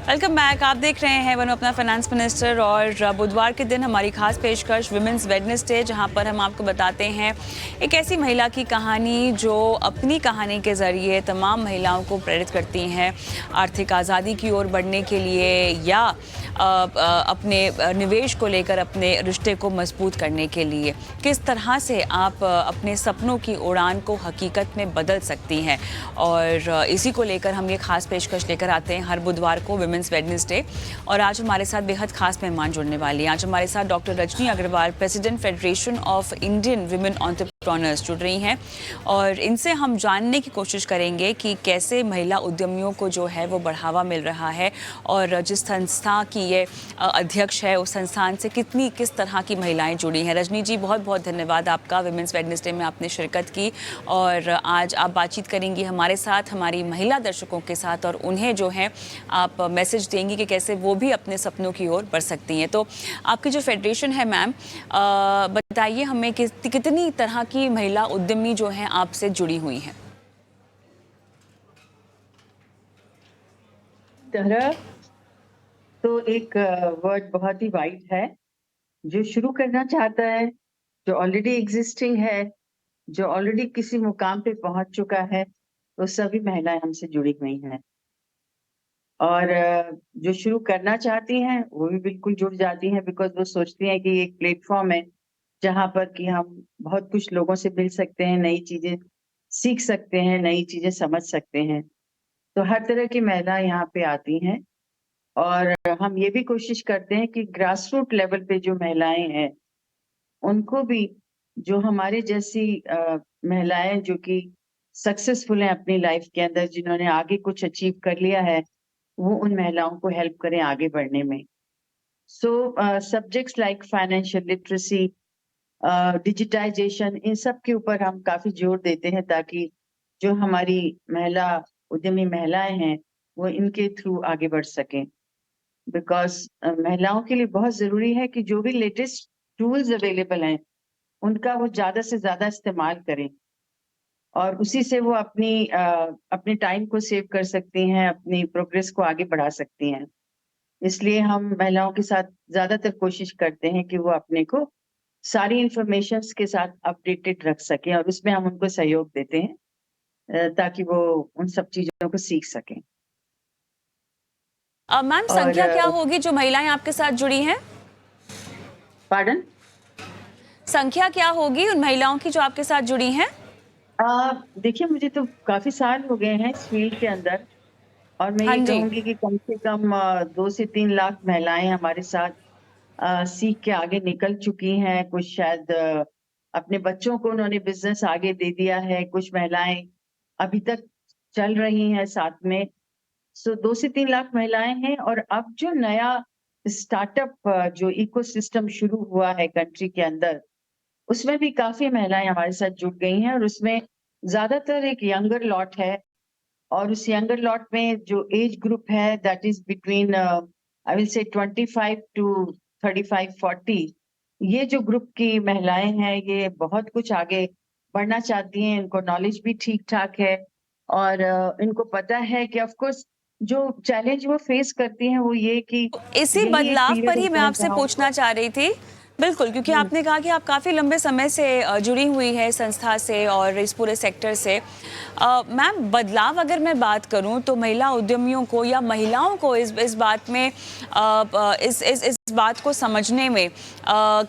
Welcome back. आप देख रहे हैं वन अपना फाइनेंस मिनिस्टर और बुधवार के दिन हमारी खास पेशकश विमेंस वेडनेसडे, जहां पर हम आपको बताते हैं एक ऐसी महिला की कहानी जो अपनी कहानी के ज़रिए तमाम महिलाओं को प्रेरित करती हैं आर्थिक आज़ादी की ओर बढ़ने के लिए या अपने निवेश को लेकर अपने रिश्ते को मजबूत करने के लिए। किस तरह से आप अपने सपनों की उड़ान को हकीकत में बदल सकती हैं, और इसी को लेकर हम ये खास पेशकश लेकर आते हैं हर बुधवार को विमेंस वेडनेसडे। और आज हमारे साथ बेहद खास मेहमान जुड़ने वाली हैं। आज हमारे साथ doctor Rajni Agarwal, president federation of Indian women entrepreneurs जुड़ रही हैं, और इनसे हम जानने की कोशिश करेंगे कि कैसे महिला उद्यमियों को जो है वो बढ़ावा मिल रहा है, और जिस संस्था की ये अध्यक्ष है उस संस्थान से किस तरह की महिलाएं जुड़ी हैं। रजनी जी, बहुत बहुत धन्यवाद आपका, विमेंस वेडनेसडे में आपने शिरकत की और आज आप बातचीत करेंगी हमारे साथ, हमारी महिला दर्शकों के साथ, और उन्हें जो है आप मैसेज देंगी कि कैसे वो भी अपने सपनों की ओर बढ़ सकती हैं। तो आपकी जो फेडरेशन है मैम, बताइए हमें कितनी तरह की महिला उद्यमी जो हैं आपसे जुड़ी हुई हैं। तरह तो एक वर्ड बहुत ही वाइड है। जो शुरू करना चाहता है, जो ऑलरेडी एग्जिस्टिंग है, जो ऑलरेडी किसी मुकाम पे पहुंच चुका है, वो सभी महिलाएं हमसे जुड़ी हुई हैं। और जो शुरू करना चाहती हैं वो भी बिल्कुल जुड़ जाती हैं, बिकॉज वो सोचती हैं कि एक प्लेटफॉर्म है जहां पर कि हम बहुत कुछ लोगों से मिल सकते हैं, नई चीजें सीख सकते हैं, नई चीजें समझ सकते हैं। तो हर तरह की महिलाएं यहाँ पे आती हैं। और हम ये भी कोशिश करते हैं कि ग्रास रूट लेवल पे जो महिलाएं हैं उनको भी, जो हमारे जैसी महिलाएं जो कि सक्सेसफुल हैं अपनी लाइफ के अंदर, जिन्होंने आगे कुछ अचीव कर लिया है, वो उन महिलाओं को हेल्प करें आगे बढ़ने में। So subjects like financial literacy, digitization, इन सब के ऊपर हम काफी जोर देते हैं ताकि जो हमारी महिला उद्यमी महिलाएं हैं वो इनके थ्रू आगे बढ़ सकें। बिकॉज महिलाओं के लिए बहुत जरूरी है कि जो भी लेटेस्ट टूल्स अवेलेबल हैं उनका वो ज्यादा से ज्यादा इस्तेमाल करें, और उसी से वो अपने टाइम को सेव कर सकती हैं, अपनी प्रोग्रेस को आगे बढ़ा सकती हैं। इसलिए हम महिलाओं के साथ ज्यादातर कोशिश करते हैं कि वो अपने को सारी इंफॉर्मेशन के साथ अपडेटेड रख सकें, और उसमें हम उनको सहयोग देते हैं ताकि वो उन सब चीजों को सीख सकें। मैम, और संख्या क्या होगी जो महिलाएं आपके साथ जुड़ी हैं? पार्डन, संख्या क्या होगी उन महिलाओं की जो आपके साथ जुड़ी हैं? देखिए, मुझे तो काफी साल हो गए हैं इस फील्ड के अंदर, और मैं हाँ ये जी। कहूंगी कि कम से कम 2 से 3 लाख महिलाएं हमारे साथ सीख के आगे निकल चुकी हैं। कुछ शायद अपने बच्चों को उन्होंने बिजनेस आगे दे दिया है, कुछ महिलाएं अभी तक चल रही हैं साथ में। सो 2 से 3 लाख महिलाएं हैं। और अब जो नया स्टार्टअप जो इकोसिस्टम शुरू हुआ है कंट्री के अंदर, उसमें भी काफी महिलाएं हमारे साथ जुड़ गई हैं, और उसमें ज्यादातर एक यंगर लॉट है। और उस यंगर लॉट में जो एज ग्रुप है that is between I will say 25 to 35 40, ये जो ग्रुप की महिलाएं हैं ये बहुत कुछ आगे बढ़ना चाहती हैं। इनको नॉलेज भी ठीक ठाक है, और इनको पता है कि ऑफ कोर्स जो चैलेंज वो फेस करती हैं वो ये कि इसी यही एक बदलाव पीरियड पर ही मैं होता है आपसे जहाँ पूछना चाह रही थी। बिल्कुल, क्योंकि उनको। आपने कहा कि आप काफ़ी लंबे समय से जुड़ी हुई है इस संस्था से और इस पूरे सेक्टर से। मैम, बदलाव अगर मैं बात करूं तो महिला उद्यमियों को या महिलाओं को इस बात में इस बात को समझने में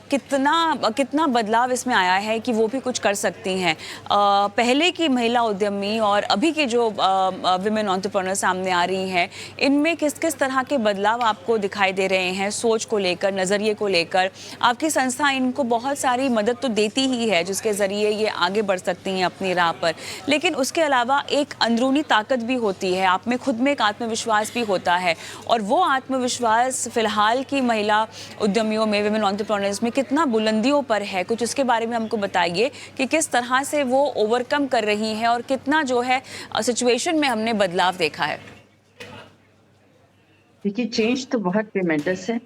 कितना बदलाव इसमें आया है कि वो भी कुछ कर सकती हैं। पहले की महिला उद्यमी और अभी के जो विमेन एंटरप्रेन्योर सामने आ रही हैं, इनमें किस तरह के बदलाव आपको दिखाई दे रहे हैं, सोच को लेकर, नज़रिए को लेकर? आपकी संस्था इनको बहुत सारी मदद तो देती ही है जिसके ज़रिए ये आगे बढ़ सकती हैं अपनी राह पर, लेकिन उसके अलावा एक अंदरूनी ताकत भी होती है, आप में खुद में एक आत्मविश्वास भी होता है, और वो आत्मविश्वास फ़िलहाल की महिला उद्यमियों में, विमेन एंटरप्रेन्योर्स में कितना बुलंदियों पर है? कुछ उसके बारे में हमको बताइए कि किस तरह से वो ओवरकम कर रही हैं और कितना जो है सिचुएशन में हमने बदलाव देखा है। देखिए, चेंज तो बहुत ट्रिमेंडस है,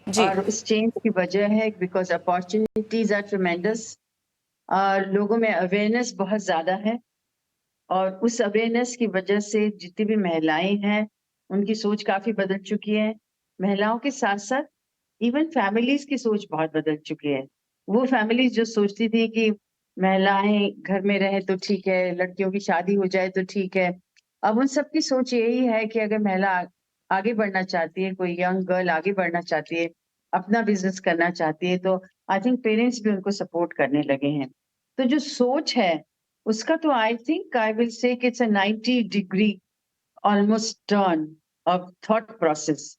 जी। और उस चेंज की वजह है बिकॉज अपॉर्चुनिटीज आर ट्रिमेंडस। लोगों में अवेयरनेस बहुत ज्यादा है, और उस अवेयरनेस की वजह से जितनी भी महिलाएं हैं उनकी सोच काफ़ी बदल चुकी है। महिलाओं के साथ-साथ इवन फैमिलीज़ की सोच बहुत बदल चुकी है। वो फैमिलीज़ जो सोचती थी कि महिलाएँ घर में रहें तो ठीक है, लड़कियों की शादी हो जाए तो ठीक है। अब उन सब की सोच यही है कि अगर महिला आगे बढ़ना चाहती है, कोई यंग गर्ल आगे बढ़ना चाहती है, अपना बिज़नेस करना चाहती है, तो आई थिंक पेरेंट्स भी उनको सपोर्ट करने लगे हैं। तो जो सोच है, उसका तो I think I will say कि it's a 90 degree almost turn off thought process.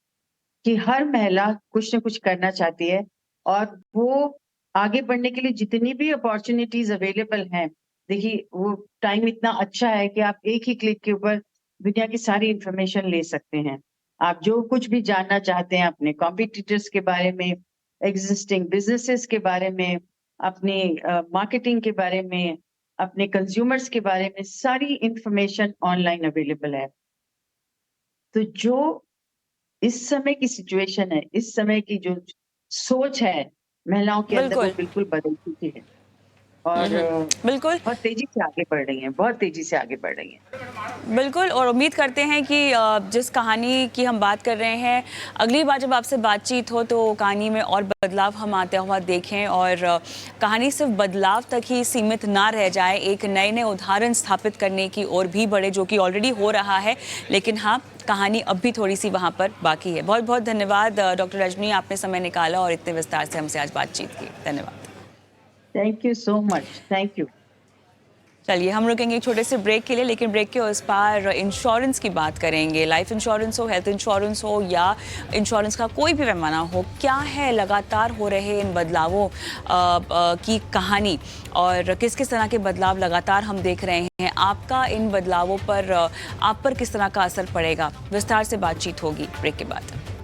कि हर महिला कुछ न कुछ करना चाहती है और वो आगे बढ़ने के लिए जितनी भी अपॉर्च्युनिटीज़ अवेलेबल हैं, देखिए वो टाइम इतना अच्छा है कि आप एक ही क्लिक के ऊपर दुनिया की सारी इन्फॉर्मेशन ले सकते हैं। आप जो कुछ भी जानना चाहते हैं अपने कॉम्पिटिटर्स के बारे में, एक्जिस्टिंग बिज़नेसेस के बारे में, अपने मार्केटिंग के बारे में, अपने कंज्यूमर्स के बारे में, सारी इन्फॉर्मेशन ऑनलाइन अवेलेबल है। तो जो इस समय की सिचुएशन है, इस समय की जो सोच है, महिलाओं के अंदर वो बिल्कुल। बिल्कुल बदल चुकी है और बिल्कुल। बहुत तेज़ी से आगे बढ़ रही हैं, बहुत तेज़ी से आगे बढ़ रही हैं। बिल्कुल, और उम्मीद करते हैं कि जिस कहानी की हम बात कर रहे हैं, अगली बार जब आपसे बातचीत हो तो कहानी में और बदलाव हम आते हुआ देखें और कहानी सिर्फ बदलाव तक ही सीमित ना रह जाए, एक नए-नए उदाहरण स्थापित करने की ओर भी बढ़े, जो कि ऑलरेडी हो रहा है। लेकिन हाँ, कहानी अब भी थोड़ी-सी वहाँ पर बाकी है। बहुत-बहुत धन्यवाद डॉक्टर रजनी, आपने समय निकाला और इतने विस्तार से हमसे आज बातचीत की। धन्यवाद। Thank you so much, thank you. चलिए हम रुकेंगे एक छोटे से ब्रेक के लिए, लेकिन ब्रेक के उस पार इंश्योरेंस की बात करेंगे। लाइफ इंश्योरेंस हो, हेल्थ इंश्योरेंस हो या इंश्योरेंस का कोई भी पैमाना हो, क्या है लगातार हो रहे इन बदलावों की कहानी और किस किस तरह के बदलाव लगातार हम देख रहे हैं। आपका इन बदलावों पर आप पर किस तरह का असर पड़ेगा, विस्तार से बातचीत होगी ब्रेक के बाद।